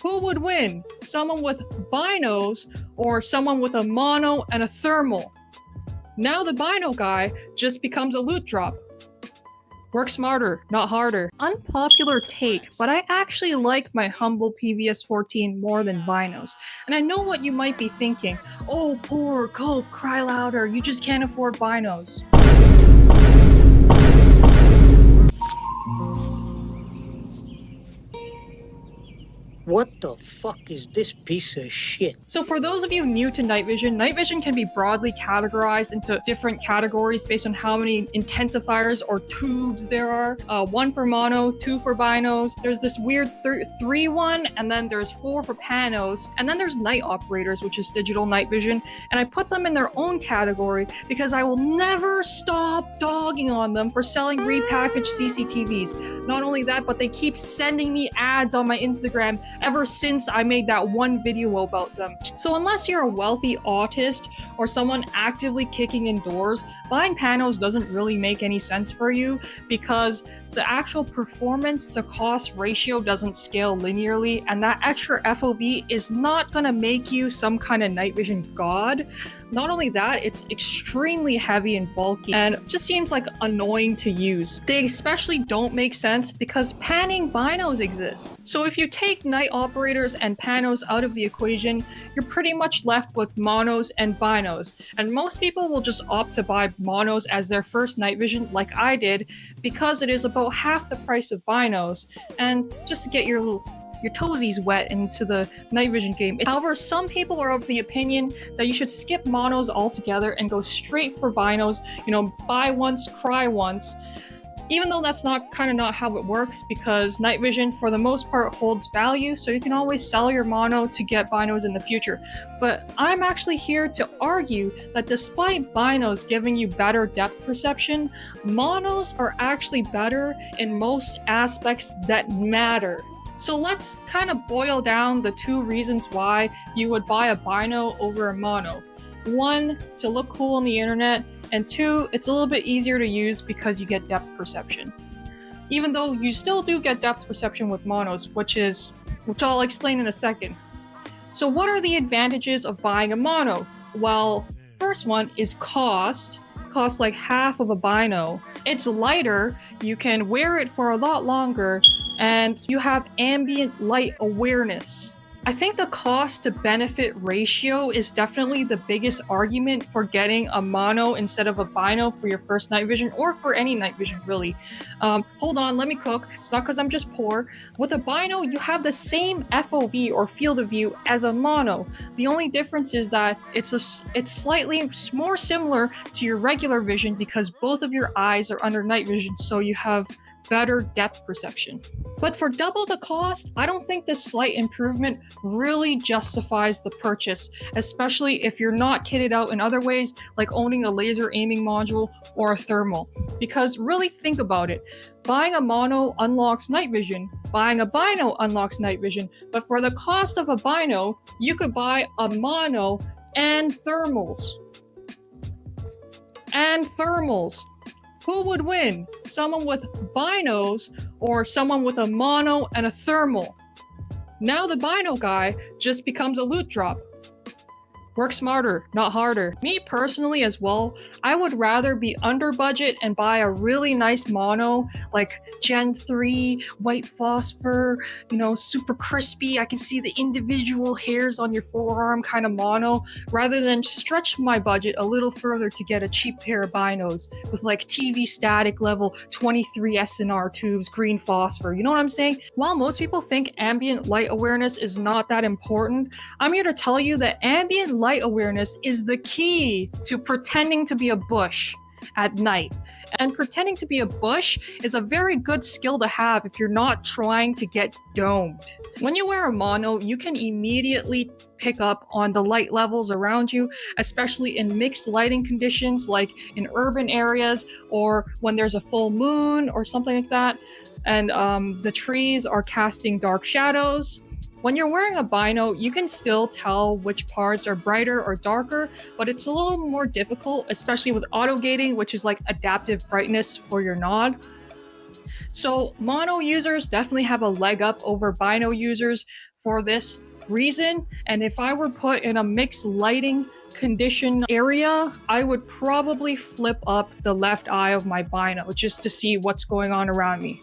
Who would win? Someone with binos or someone with a mono and a thermal? Now the bino guy just becomes a loot drop. Work smarter, not harder. Unpopular take, but I actually like my humble PVS-14 more than binos. And I know what you might be thinking. Oh, poor, cope, cry louder, you just can't afford binos. What the fuck is this piece of shit? So for those of you new to night vision can be broadly categorized into different categories based on how many intensifiers or tubes there are. One for mono, two for binos. There's this weird three one, and then there's four for panos, and then there's night operators, which is digital night vision. And I put them in their own category because I will never stop dogging on them for selling repackaged CCTVs. Not only that, but they keep sending me ads on my Instagram ever since I made that one video about them. So unless you're a wealthy autist or someone actively kicking indoors, buying panos doesn't really make any sense for you because the actual performance to cost ratio doesn't scale linearly, and that extra FOV is not gonna make you some kind of night vision god. Not only that, it's extremely heavy and bulky and just seems like annoying to use. They especially don't make sense because panning binos exist. So if you take night operators and panos out of the equation, you're pretty much left with monos and binos. And most people will just opt to buy monos as their first night vision like I did because it is about half the price of binos, and just to get your toesies wet into the night vision game. However, some people are of the opinion that you should skip monos altogether and go straight for binos, buy once, cry once. Even though that's not how it works, because night vision for the most part holds value, so you can always sell your mono to get binos in the future. But I'm actually here to argue that despite binos giving you better depth perception, monos are actually better in most aspects that matter. So let's kind of boil down the two reasons why you would buy a bino over a mono. One, to look cool on the internet, and two, it's a little bit easier to use because you get depth perception. Even though you still do get depth perception with monos, which I'll explain in a second. So what are the advantages of buying a mono? Well, first one is cost. Costs like half of a bino. It's lighter, you can wear it for a lot longer, and you have ambient light awareness. I think the cost to benefit ratio is definitely the biggest argument for getting a mono instead of a bino for your first night vision, or for any night vision really. Hold on, let me cook. It's not because I'm just poor. With a bino, you have the same FOV or field of view as a mono. The only difference is that it's slightly more similar to your regular vision because both of your eyes are under night vision, so you have better depth perception. But for double the cost, I don't think this slight improvement really justifies the purchase, especially if you're not kitted out in other ways like owning a laser aiming module or a thermal. Because really think about it, buying a mono unlocks night vision, buying a bino unlocks night vision, but for the cost of a bino, you could buy a mono and thermals. Who would win? Someone with binos or someone with a mono and a thermal? Now the bino guy just becomes a loot drop. Work smarter, not harder. Me personally as well, I would rather be under budget and buy a really nice mono, like Gen 3, white phosphor, super crispy, I can see the individual hairs on your forearm kind of mono, rather than stretch my budget a little further to get a cheap pair of binos with like TV static level 23 SNR tubes, green phosphor, you know what I'm saying? While most people think ambient light awareness is not that important, I'm here to tell you that ambient light awareness is the key to pretending to be a bush at night. And pretending to be a bush is a very good skill to have if you're not trying to get domed. When you wear a mono, you can immediately pick up on the light levels around you, especially in mixed lighting conditions like in urban areas or when there's a full moon or something like that, and the trees are casting dark shadows. When you're wearing a bino, you can still tell which parts are brighter or darker, but it's a little more difficult, especially with auto gating, which is like adaptive brightness for your nod. So mono users definitely have a leg up over bino users for this reason. And if I were put in a mixed lighting condition area, I would probably flip up the left eye of my bino just to see what's going on around me.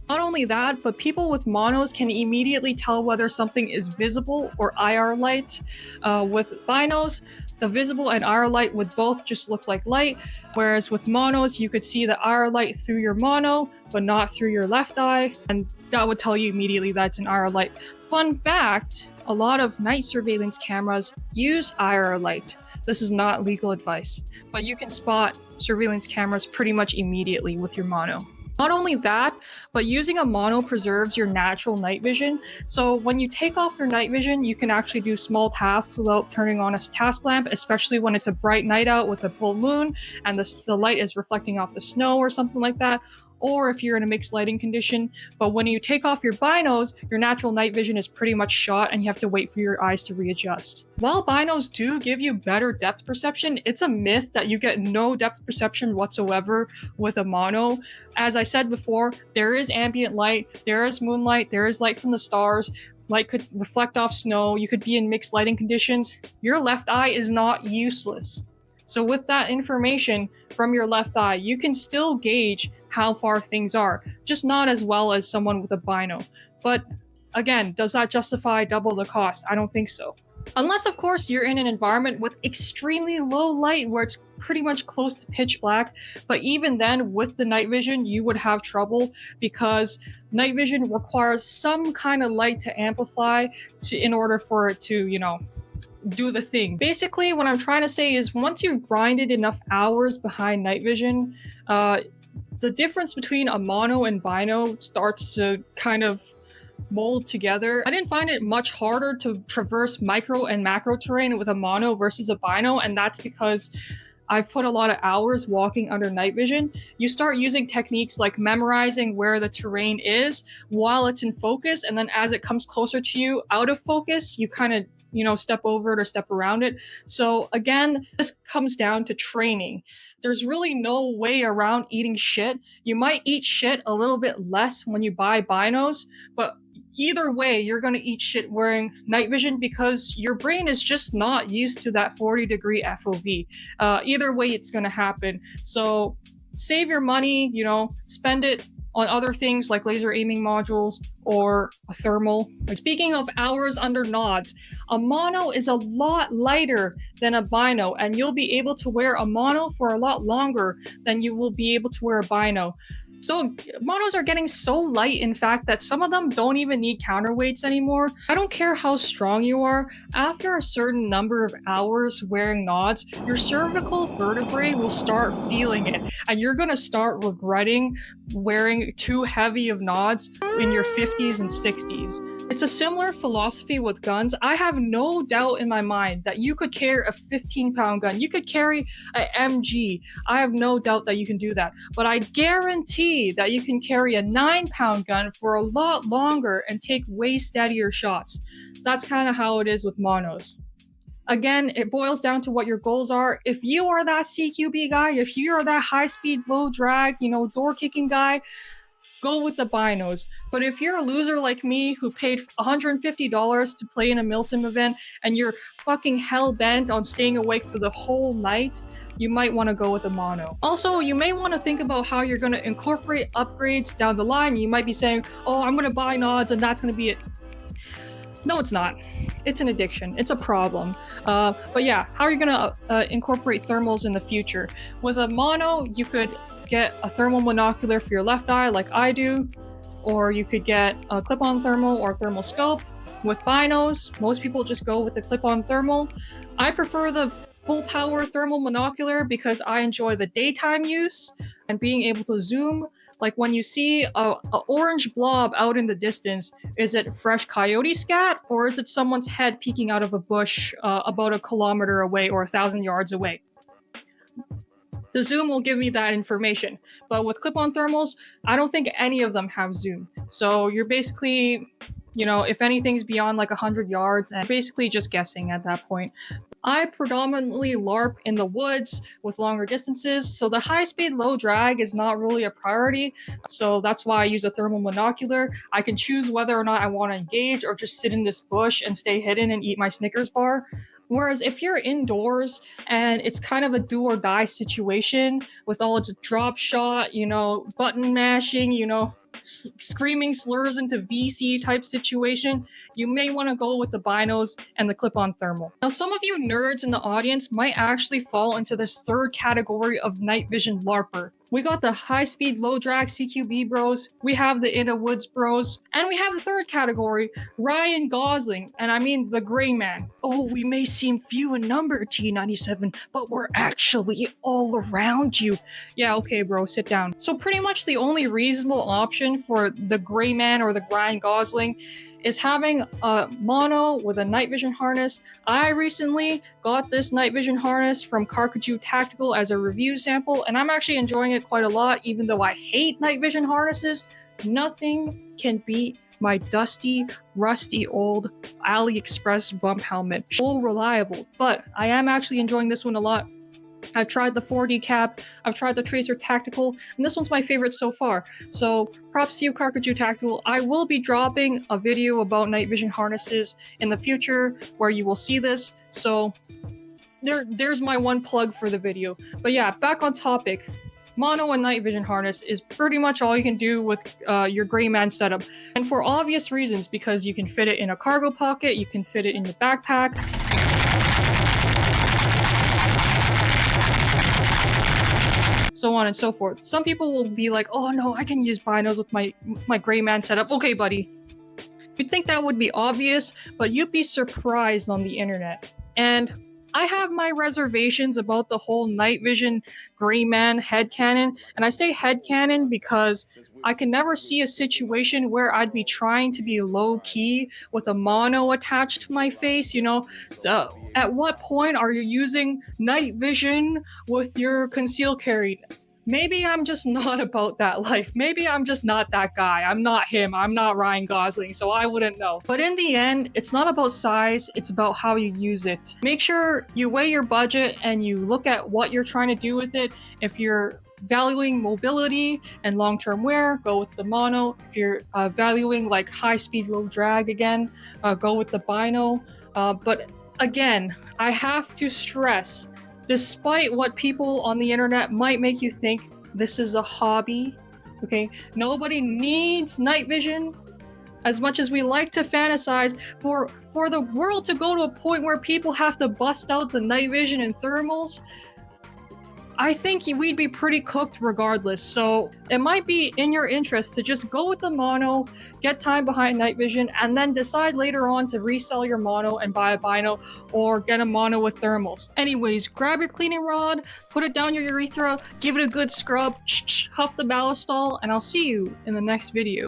Not only that, but people with monos can immediately tell whether something is visible or IR light. With binos, the visible and IR light would both just look like light, whereas with monos, you could see the IR light through your mono, but not through your left eye, and that would tell you immediately that it's an IR light. Fun fact, a lot of night surveillance cameras use IR light. This is not legal advice, but you can spot surveillance cameras pretty much immediately with your mono. Not only that, but using a mono preserves your natural night vision. So when you take off your night vision, you can actually do small tasks without turning on a task lamp, especially when it's a bright night out with a full moon and the light is reflecting off the snow or something like that. Or if you're in a mixed lighting condition. But when you take off your binos, your natural night vision is pretty much shot and you have to wait for your eyes to readjust. While binos do give you better depth perception, it's a myth that you get no depth perception whatsoever with a mono. As I said before, there is ambient light, there is moonlight, there is light from the stars. Light could reflect off snow, you could be in mixed lighting conditions. Your left eye is not useless. So with that information from your left eye, you can still gauge how far things are, just not as well as someone with a bino. But again, does that justify double the cost? I don't think so. Unless, of course, you're in an environment with extremely low light where it's pretty much close to pitch black. But even then, with the night vision, you would have trouble because night vision requires some kind of light to amplify in order for it to, do the thing. Basically, what I'm trying to say is once you've grinded enough hours behind night vision, the difference between a mono and bino starts to kind of mold together. I didn't find it much harder to traverse micro and macro terrain with a mono versus a bino, and that's because I've put a lot of hours walking under night vision. You start using techniques like memorizing where the terrain is while it's in focus, and then as it comes closer to you out of focus, you kind of step over it or step around it. So again, this comes down to training. There's really no way around eating shit. You might eat shit a little bit less when you buy binos, but either way, you're going to eat shit wearing night vision because your brain is just not used to that 40-degree FOV. Either way, it's going to happen. So save your money, spend it on other things like laser aiming modules or a thermal. And speaking of hours under nods, a mono is a lot lighter than a bino, and you'll be able to wear a mono for a lot longer than you will be able to wear a bino. So monos are getting so light, in fact, that some of them don't even need counterweights anymore. I don't care how strong you are, after a certain number of hours wearing nods, your cervical vertebrae will start feeling it, and you're gonna start regretting wearing too heavy of nods in your 50s and 60s. It's a similar philosophy with guns. I have no doubt in my mind that you could carry a 15-pound gun. You could carry an MG. I have no doubt that you can do that. But I guarantee that you can carry a 9-pound gun for a lot longer and take way steadier shots. That's kind of how it is with monos. Again, it boils down to what your goals are. If you are that CQB guy, if you are that high-speed, low-drag, door-kicking guy, go with the binos. But if you're a loser like me who paid $150 to play in a milsim event and you're fucking hell-bent on staying awake for the whole night, you might want to go with a mono. Also, you may want to think about how you're going to incorporate upgrades down the line. You might be saying, oh, I'm going to buy nods and that's going to be it. No, it's not. It's an addiction. It's a problem. But yeah, how are you going to incorporate thermals in the future? With a mono, you could get a thermal monocular for your left eye like I do, or you could get a clip-on thermal or thermal scope. With binos, most people just go with the clip-on thermal. I prefer the full power thermal monocular because I enjoy the daytime use and being able to zoom. Like when you see a orange blob out in the distance, is it fresh coyote scat or is it someone's head peeking out of a bush about 1 kilometer away or 1,000 yards away? The zoom will give me that information. But with clip-on thermals, I don't think any of them have zoom. So you're basically, if anything's beyond like 100 yards, and basically just guessing at that point. I predominantly LARP in the woods with longer distances, so the high speed, low drag is not really a priority. So that's why I use a thermal monocular. I can choose whether or not I want to engage or just sit in this bush and stay hidden and eat my Snickers bar. Whereas if you're indoors and it's kind of a do or die situation with all its drop shot, button mashing, screaming slurs into VC type situation, you may want to go with the binos and the clip-on thermal. Now, some of you nerds in the audience might actually fall into this third category of night vision LARPer. We got the high-speed, low-drag CQB bros, we have the In the Woods bros, and we have the third category, Ryan Gosling, and I mean the Greyman. Oh, we may seem few in number, T97, but we're actually all around you. Yeah, okay, bro, sit down. So pretty much the only reasonable option for the Greyman or the Ryan Gosling is having a mono with a night vision harness. I recently got this night vision harness from Carcajou Tactical as a review sample, and I'm actually enjoying it quite a lot, even though I hate night vision harnesses. Nothing can beat my dusty, rusty old AliExpress bump helmet. So reliable, but I am actually enjoying this one a lot. I've tried the 4D cap, I've tried the Tracer Tactical, and this one's my favorite so far. So props to you, Carcajou Tactical. I will be dropping a video about night vision harnesses in the future where you will see this. So there's my one plug for the video. But yeah, back on topic. Mono and night vision harness is pretty much all you can do with your Greyman setup. And for obvious reasons, because you can fit it in a cargo pocket, you can fit it in your backpack. So on and so forth. Some people will be like, oh no, I can use binos with my Greyman setup. Okay, buddy. You'd think that would be obvious, but you'd be surprised on the internet. And I have my reservations about the whole night vision Greyman headcanon. And I say headcanon because I can never see a situation where I'd be trying to be low-key with a mono attached to my face, So at what point are you using night vision with your concealed carry? Maybe I'm just not about that life. Maybe I'm just not that guy. I'm not him. I'm not Ryan Gosling, so I wouldn't know. But in the end, it's not about size, it's about how you use it. Make sure you weigh your budget and you look at what you're trying to do with it. If you're valuing mobility and long-term wear, go with the mono. If you're valuing like high-speed, low drag again, go with the bino. But again, I have to stress, despite what people on the internet might make you think, this is a hobby, okay? Nobody needs night vision as much as we like to fantasize for the world to go to a point where people have to bust out the night vision and thermals. I think we'd be pretty cooked regardless, so it might be in your interest to just go with the mono, get time behind night vision, and then decide later on to resell your mono and buy a bino or get a mono with thermals. Anyways, grab your cleaning rod, put it down your urethra, give it a good scrub, huff the ballastol, and I'll see you in the next video.